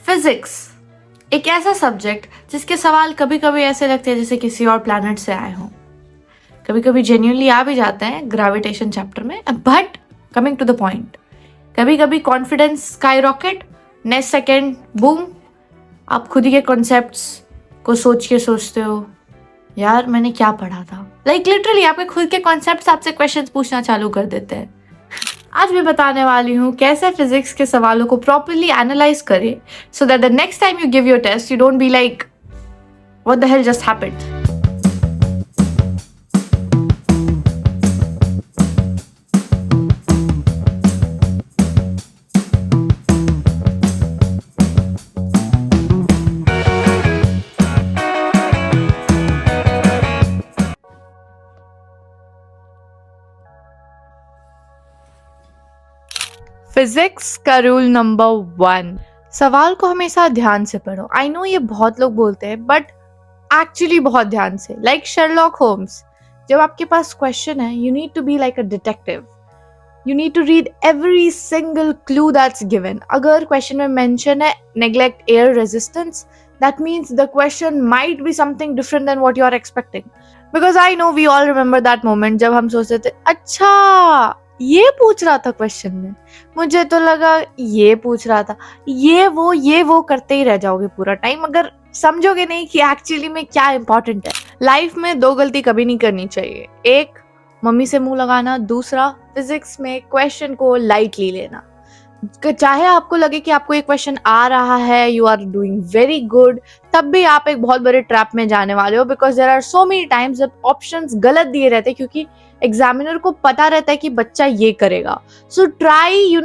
Physics एक ऐसा subject जिसके सवाल कभी कभी ऐसे लगते हैं जैसे किसी और प्लैनेट से आए हों, कभी कभी जेन्युइनली आ भी जाते हैं ग्रेविटेशन चैप्टर में, but coming to the point, कभी कभी confidence skyrocket, next second boom, आप खुद ही के कॉन्सेप्ट्स को सोच के सोचते हो यार मैंने क्या पढ़ा था। लिटरली आपके खुद के कॉन्सेप्ट्स आपसे क्वेश्चंस पूछना चालू कर देते हैं। आज मैं बताने वाली हूँ कैसे फिजिक्स के सवालों को प्रॉपर्ली एनालाइज करें so that the next time you give your test you don't be like what the hell just happened. Physics का रूल नंबर 1, सवाल को हमेशा ध्यान से पढ़ो। आई नो ये बहुत लोग बोलते हैं बट एक्चुअली बहुत ध्यान से, लाइक शर्लॉक होम्स। जब आपके पास क्वेश्चन है you need to be like a detective, you need to read every single clue that's given. अगर क्वेश्चन में मेंशन है neglect air resistance, that means the question might be something different than what you are expecting, because I know we all remember that moment जब हम सोचते थे अच्छा ये पूछ रहा था क्वेश्चन में, मुझे तो लगा ये पूछ रहा था, ये वो करते ही रह जाओगे पूरा टाइम अगर समझोगे नहीं कि एक्चुअली में क्या इंपॉर्टेंट है। लाइफ में 2 गलती कभी नहीं करनी चाहिए, एक मम्मी से मुंह लगाना, दूसरा फिजिक्स में क्वेश्चन को लाइटली लेना। चाहे आपको लगे कि आपको एक क्वेश्चन आ रहा है, you are doing very good, तब भी आप एक बहुत बड़े ट्रैप में जाने वाले हो, because there are so many times जब ऑप्शंस गलत दिए रहते हैं क्योंकि एग्जामिनर को पता रहता है कि बच्चा ये करेगा। So try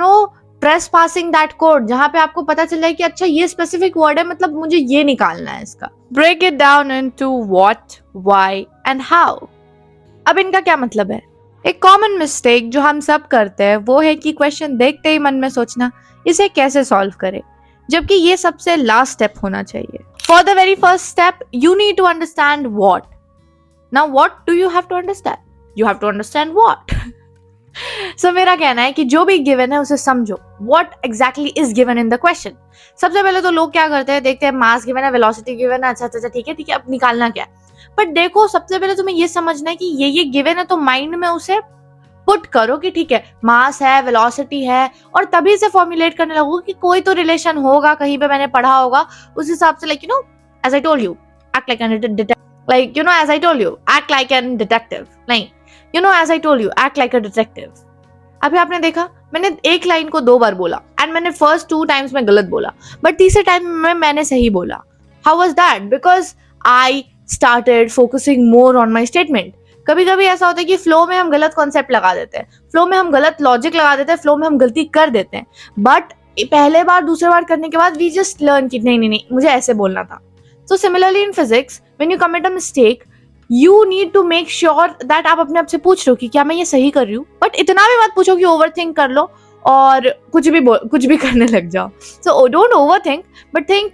trace passing that code, जहां पे आपको पता चल जाए कि अच्छा ये स्पेसिफिक वर्ड है, मतलब मुझे ये निकालना है इसका। Break it down into what, why and how. अब इनका क्या मतलब है? एक कॉमन मिस्टेक जो हम सब करते हैं वो है कि क्वेश्चन देखते ही मन में सोचना इसे कैसे सॉल्व करें, जबकि ये सबसे लास्ट स्टेप होना चाहिए। For the very first step you need to understand what. Now what do you have to understand? You have to understand what. So मेरा कहना है कि जो भी गिवन है उसे समझो, what exactly is given in the question. सबसे पहले तो लोग क्या करते हैं, देखते हैं मास गिवन है, वेलोसिटी गिवन है, अच्छा ठीक है अब निकालना क्या है। बट देखो सबसे पहले तुम्हें ये समझना है कि ये गिवन है, तो माइंड में उसे पुट करो कि ठीक है मास है, वेलोसिटी है, और तभी से फॉर्मुलेट करने लगो कि कोई तो रिलेशन होगा, कहीं पे मैंने पढ़ा होगा, उस हिसाब से like as I told you act like an detective, as I told you act like an detective, नहीं as I told you act like a detective. अभी आपने देखा मैंने एक लाइन को 2 बार बोला एंड मैंने फर्स्ट 2 टाइम्स में गलत बोला, बट तीसरे टाइम में मैंने सही बोला। How was that? Because I started focusing more on my statement. कभी कभी ऐसा होता है कि फ्लो में हम गलत कॉन्सेप्ट लगा देते हैं, फ्लो में हम गलत लॉजिक लगा देते हैं, फ्लो में हम गलती कर देते हैं, बट पहले बार दूसरे बार करने के बाद वी जस्ट लर्न कि नहीं मुझे ऐसे बोलना था। So similarly in physics when you commit a mistake you need to make sure that आप अपने आप से पूछ लो कि क्या मैं ये सही कर रही हूँ, बट इतना भी मत पूछो कि ओवर थिंक कर लो और कुछ भी करने लग जाओ। So don't over think but think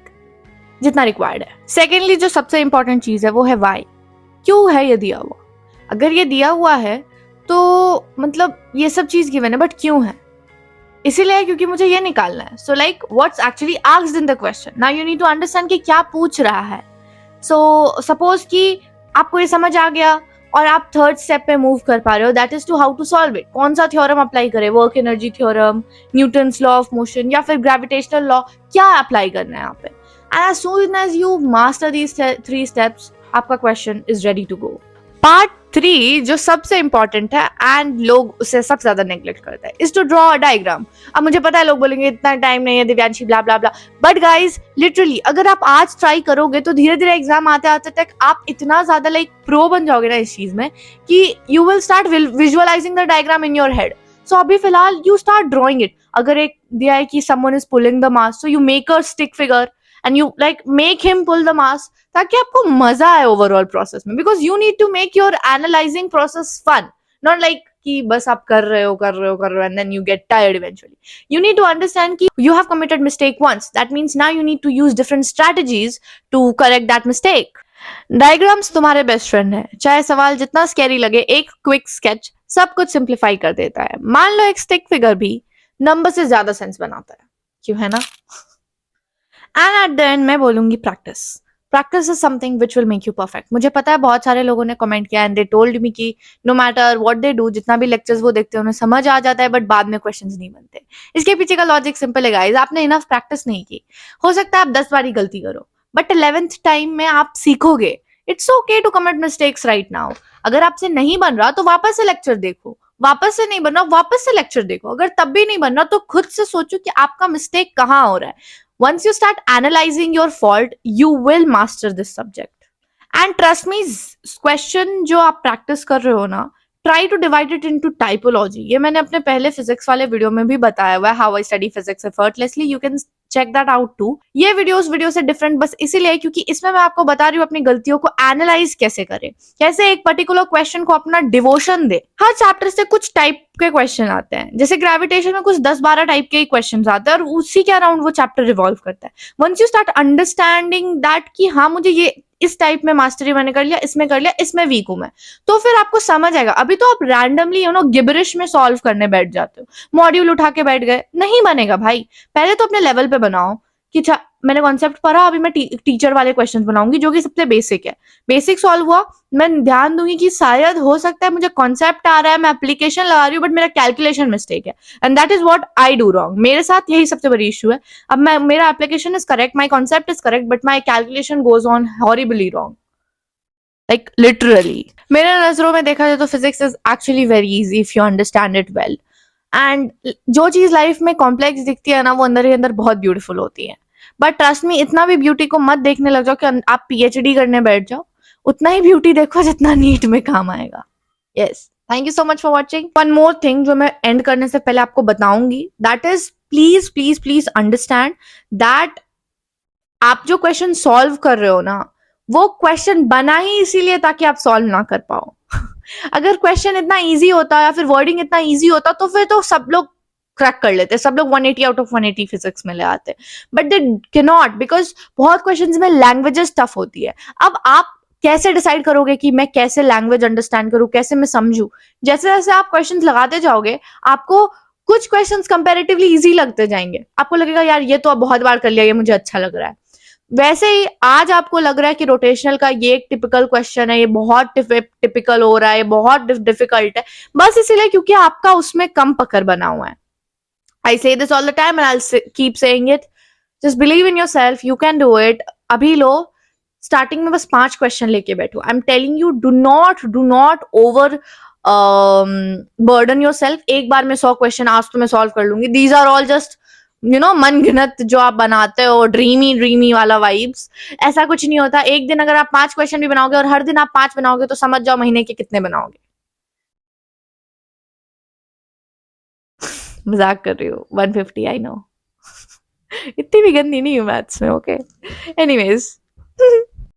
जितना रिक्वायर्ड है। सेकेंडली जो सबसे इंपॉर्टेंट चीज है वो है वाई, क्यों है ये दिया हुआ। अगर ये दिया हुआ है तो मतलब ये सब चीज गिवन है, बट क्यों है? इसीलिए क्योंकि मुझे ये निकालना है। So like what's actually asked in the question. Now you need to understand कि क्या पूछ रहा है। सो सपोज कि आपको ये समझ आ गया और आप थर्ड स्टेप पे मूव कर पा रहे हो, that is to how to solve it. कौन सा थ्योरम अप्लाई करें, work energy theorem, Newton's law of motion, या फिर ग्रेविटेशनल लॉ, क्या अप्लाई करना है यहाँ पे। And as soon as you master these 3 steps, आपका question is ready to go. Part 3 जो सबसे important है and लोग उसे सबसे ज्यादा neglect करते हैं is to draw a diagram. अब मुझे पता है लोग बोलेंगे इतना टाइम नहीं है Divyanshi blah blah blah, but guys literally अगर आप आज try करोगे तो धीरे धीरे एग्जाम आते आते तक आप इतना ज्यादा like pro बन जाओगे ना इस चीज में कि you will start visualizing the diagram in your head. So अभी फिलहाल you start drawing it. अगर एक दिया है कि someone is pulling the mass, so you make a stick figure and you like make him pull the mass ताकि आपको मजा आए ओवरऑल प्रोसेस में, because you need to make your analyzing process fun, not like कि बस आप कर रहे हो and then you get tired eventually. You need to understand कि you have committed mistake once, that means now you need to use different strategies to correct that mistake. Diagrams तुम्हारे best friend है, चाहे सवाल जितना scary लगे एक quick sketch सब कुछ सिंप्लीफाई कर देता है। मान लो एक स्टिक फिगर भी नंबर से ज्यादा सेंस बनाता है, क्यों है ना? एंड एट द एंड मैं बोलूंगी practice. Practice is something which will make you perfect. मुझे पता है बहुत सारे लोगों ने कमेंट किया एंड दे टोल्ड मी कि no matter what they do, जितना भी लेक्चर्स वो देखते हैं उन्हें समझ आ जाता है बट बाद में क्वेश्चंस नहीं बनते। इसके पीछे का लॉजिक सिंपल है गाइस, आपने इनफ प्रैक्टिस नहीं की। हो सकता है आप 10 बारी गलती करो बट 11th टाइम में आप सीखोगे। It's okay to commit mistakes right now. अगर आपसे नहीं बन रहा तो वापस से लेक्चर देखो, वापस से नहीं बन रहा वापस से लेक्चर देखो, अगर तब भी नहीं बन रहा तो खुद से सोचो कि आपका मिस्टेक कहाँ हो रहा है। Once you start analyzing your fault, you will master this subject. And trust me, question जो आप प्रैक्टिस कर रहे हो ना, try to divide it into typology. ये मैंने अपने पहले फिजिक्स वाले वीडियो में भी बताया हुआ है, how I study physics effortlessly, you can check that out too. ये वीडियो से डिफरेंट बस इसीलिए क्योंकि इसमें मैं आपको बता रही हूँ अपनी गलतियों को एनालाइज कैसे करें, कैसे एक पर्टिकुलर क्वेश्चन को अपना डिवोशन दे। हर चैप्टर से कुछ टाइप के क्वेश्चन आते हैं, जैसे ग्रेविटेशन में कुछ 10-12 टाइप के क्वेश्चन आते हैं और उसी के अराउंड वो चैप्टर रिवॉल्व करता है। Once you start understanding that कि हाँ मुझे ये इस टाइप में मास्टरी मैंने कर लिया, इसमें वीक हूं मैं, तो फिर आपको समझ आएगा। अभी तो आप रैंडमली गिबरिश में सॉल्व करने बैठ जाते हो, मॉड्यूल उठा के बैठ गए, नहीं बनेगा भाई। पहले तो अपने लेवल पे बनाओ कि मैंने कॉन्सेप्ट पढ़ा, अभी मैं टीचर वाले क्वेश्चन बनाऊंगी जो कि सबसे बेसिक है। बेसिक सॉल्व हुआ, मैं ध्यान दूंगी कि शायद हो सकता है मुझे कॉन्सेप्ट आ रहा है, मैं एप्लीकेशन लगा रही हूँ बट मेरा कैलकुलेशन मिस्टेक है, and that is what I do wrong. मेरे साथ यही सबसे बड़ी इशू है। अब मेरा application is correct, my concept is correct but my calculation goes on horribly wrong, like literally. मेरे नजरों में देखा जाए तो physics is actually very easy if you understand it well. And जो चीज लाइफ में कॉम्प्लेक्स दिखती है ना, वो अंदर ही अंदर बहुत ब्यूटीफुल होती है। बट ट्रस्ट मी, इतना भी ब्यूटी को मत देखने लग जाओ कि आप पीएचडी करने बैठ जाओ। उतना ही ब्यूटी देखो जितना नीट में काम आएगा। Yes, thank you so much for watching. One more thing जो मैं एंड करने से पहले आपको बताऊंगी, that is please please please understand that आप जो क्वेश्चन सॉल्व कर रहे हो ना, वो क्वेश्चन बना ही इसीलिए ताकि आप सॉल्व ना कर पाओ। अगर क्वेश्चन इतना इजी होता या फिर वर्डिंग इतना इजी होता तो फिर तो सब लोग क्रैक कर लेते, सब लोग 180 आउट ऑफ 180 फिजिक्स में ले आते, but they can not, because बहुत क्वेश्चंस में लैंग्वेजेस टफ होती है। अब आप कैसे डिसाइड करोगे कि मैं कैसे लैंग्वेज अंडरस्टैंड करूं, कैसे मैं समझूं? जैसे जैसे आप क्वेश्चंस लगाते जाओगे, आपको कुछ क्वेश्चंस कंपैरेटिवली इजी लगते जाएंगे, आपको लगेगा यार ये तो अब बहुत बार कर लिया, ये मुझे अच्छा लग रहा है। वैसे ही आज आपको लग रहा है कि रोटेशनल का ये एक टिपिकल क्वेश्चन है, ये बहुत टिपिकल हो रहा है, ये बहुत डिफिकल्ट है, बस इसीलिए क्योंकि आपका उसमें कम पकड़ बना हुआ है। आई से this all the time and I keep saying it, just believe in yourself, you can do it. अभी लो, स्टार्टिंग में बस 5 क्वेश्चन लेके बैठो। I am telling you, do not over burden yourself. एक बार में 100 क्वेश्चन आज तो मैं सॉल्व कर लूंगी, दीज आर ऑल जस्ट मन घिनत जो आप बनाते हो, ड्रीमी वाला वाइब्स। ऐसा कुछ नहीं होता। एक दिन अगर आप 5 क्वेश्चन भी बनाओगे और हर दिन आप 5 बनाओगे तो समझ जाओ महीने के कितने बनाओगे। मजाक कर रही हूँ, 150 आई नो। इतनी भी गंदी नहीं हूँ मैथ्स में, ओके। एनीवेज